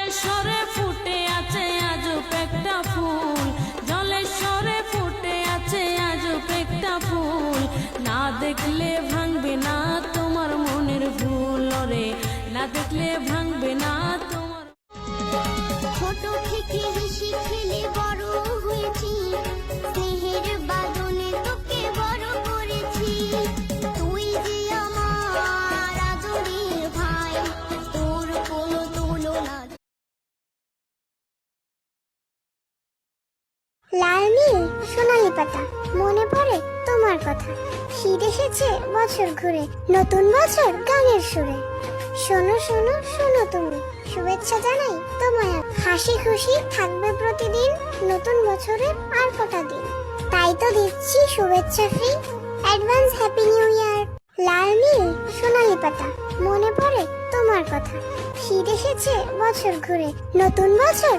জলেশ্বরে ফুটে আছে আজব একটা ফুল, জলেশ্বরে ফুটে আছে আজব একটা ফুল, না দেখলে ভাঙবে না তোমার মনের ভুল রে, না দেখলে ভাঙবে না তোমার। ছোট থেকে হেসে খেলে বড় হয়েছি, স্নেহের বাঁধনে তোকে বড় করেছি, তুই যে আমার আদরের ভাই, তোর কোনো তুলনা। লাল নীল সোনালি পাতা, মনে পড়ে তোমার কথা, শীত এসেছে বছর ঘুরে, নতুন বছর গানের সুরে, শোনো শোনো শোনো তুমি, শুভেচ্ছা জানাই তোমায়, হাসি খুশি থাকবে প্রতিদিন, নতুন বছরের আর কটা দিন, তাই তো দিচ্ছি শুভেচ্ছা free, advance happy new year. লাল নীল সোনালি পাতা, মনে পড়ে তোমার কথা, শীত এসেছে বছর ঘুরে, নতুন বছর